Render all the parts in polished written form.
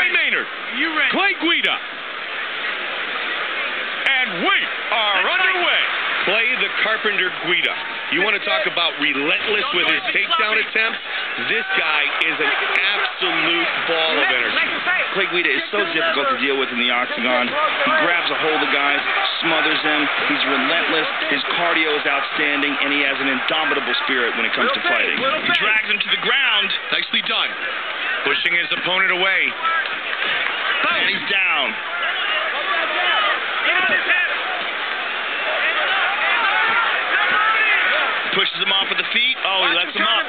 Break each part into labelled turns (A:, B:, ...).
A: Joey Maynard. Clay Guida. And we are underway. Clay the Carpenter Guida. You want to talk about relentless with his takedown attempts? This guy is an absolute ball of energy.
B: Clay Guida is so difficult to deal with in the octagon. He grabs a hold of guys, smothers them. He's relentless. His cardio is outstanding, and he has an indomitable spirit when it comes to fighting.
A: He drags him to the ground. Nicely done. Pushing his opponent away.
B: And he's down. Pushes him off with the feet. Oh, he lets him up.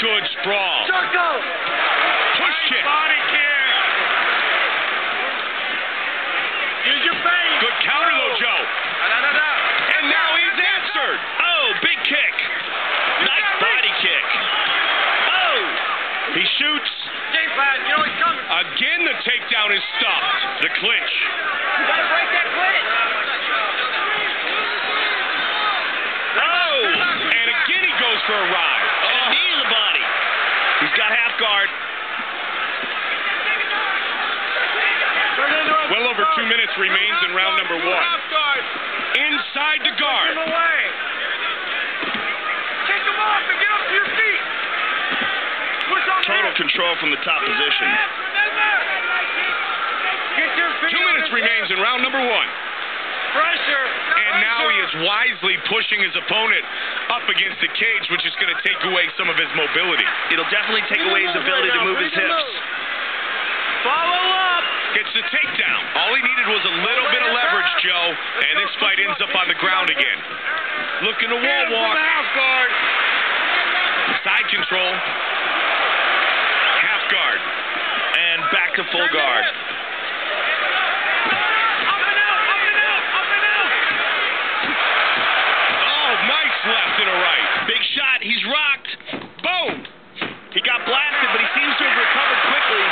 A: Good sprawl. Push kick. Good counter though, Joe. And now he's answered.
B: Oh, big kick. Nice body kick. Oh.
A: He shoots. Again, the takedown is stopped. The clinch. And again he goes for a ride.
B: And a knee to the body. He's got half guard.
A: Well over 2 minutes remains in round number 1. Inside the guard.
B: Total control from the top position.
A: 2 minutes remains in round number 1. And now he is wisely pushing his opponent up against the cage, which is going to take away some of his mobility.
B: It'll definitely take away his ability to move his hips.
A: Follow up. Gets the takedown. All he needed was a little bit of leverage, Joe, and this fight ends up on the ground again. Looking to wall walk. Side control. Half guard.
B: And back to full guard.
A: Left and a right.
B: Big shot. He's rocked.
A: Boom.
B: He got blasted, but he seems to have recovered quickly.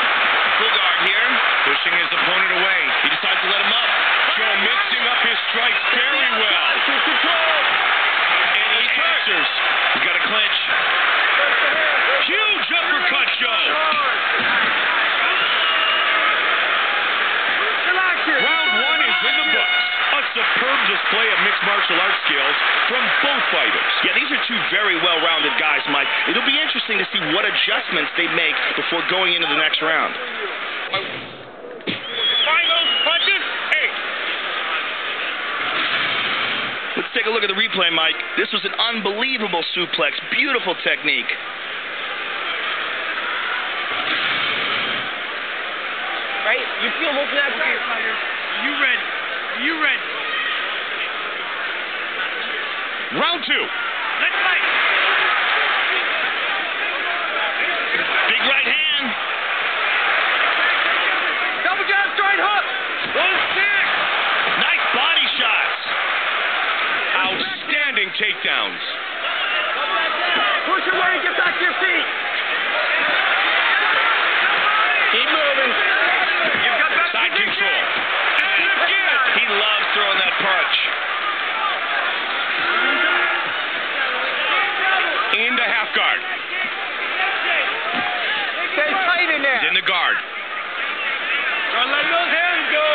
B: Full guard here.
A: Pushing his opponent away.
B: He decides to let him up.
A: Joe mixing up his strikes very well.
B: And he answers. He's got a clinch.
A: Huge uppercut, Joe. Round 1 is in the books. A superb display of mixed martial arts skills from both fighters.
B: Yeah, these are two very well-rounded guys, Mike. It'll be interesting to see what adjustments they make before going into the next round. Let's take a look at the replay, Mike. This was an unbelievable suplex. Beautiful technique.
C: Right? You feel looking at fighters. You ready?
A: Round 2.
C: Let's fight.
B: Big right hand.
C: Double jab, straight hook. 1-6.
B: Nice body shots.
A: Outstanding takedowns.
C: Push away and get back to your feet.
B: Keep moving.
C: You've got that
A: Side control. And again.
B: He loves throwing that punch.
A: Into half guard.
C: Stay tight in there.
A: He's in the guard.
C: Don't let those hands go.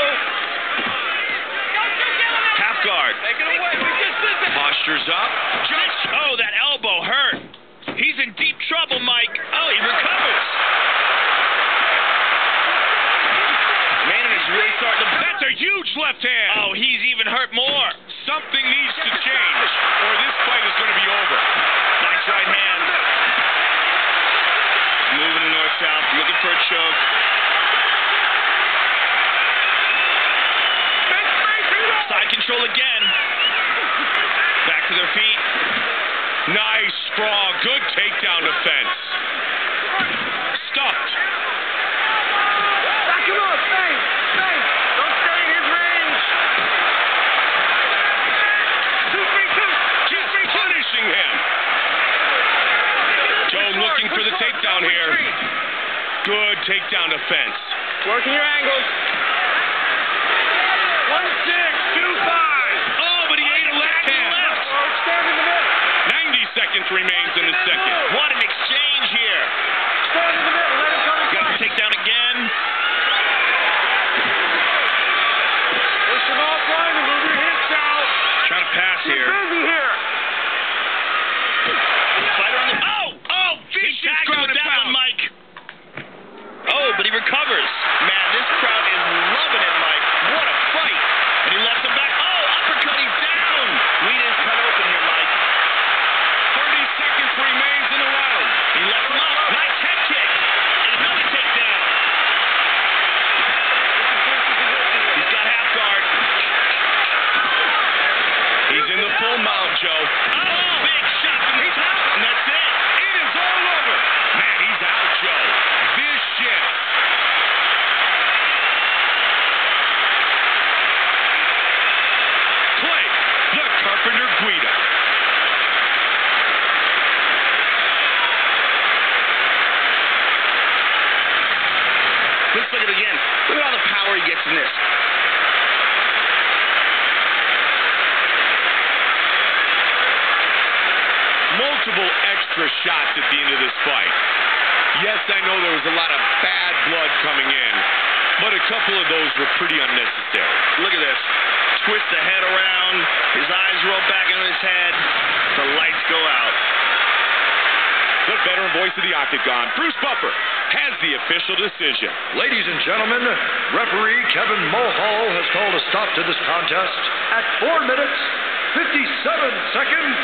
B: Half guard.
C: Take it away.
A: Postures up.
B: Oh, that elbow hurt. He's in deep trouble, Mike. Oh, he recovers. Maynard is really starting to...
A: That's a huge left hand.
B: Oh, he's even hurt more.
A: Something needs to change, or this fight is going to be over.
B: Nice right hand. Moving north-south, looking for a choke. Side control again. Back to their feet.
A: Nice sprawl. Good takedown defense. Stuffed.
C: Back him up. Stay. Don't stay in his range. 2-3-2.
A: Just punishing him. Joe looking for the takedown here. Good takedown defense.
C: Working your angles. 1-6, 2-5.
A: Oh, but he ate a left hand.
C: Stand in the middle.
A: 90 seconds remains in the second.
B: What an exchange here.
C: Stand in the middle.
B: power he gets in this.
A: Multiple extra shots at the end of this fight. Yes, I know there was a lot of bad blood coming in, but a couple of those were pretty unnecessary.
B: Look at this. Twist the head around. His eyes roll back into his head. The lights go out.
A: The veteran voice of the Octagon, Bruce Buffer, has the official decision.
D: Ladies and gentlemen, referee Kevin Mulhall has called a stop to this contest at 4 minutes, 57 seconds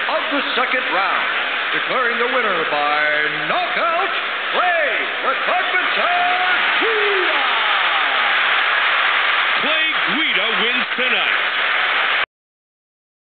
D: of the second round, declaring the winner by knockout, Clay the Carpenter Guida.
A: Clay Guida wins tonight.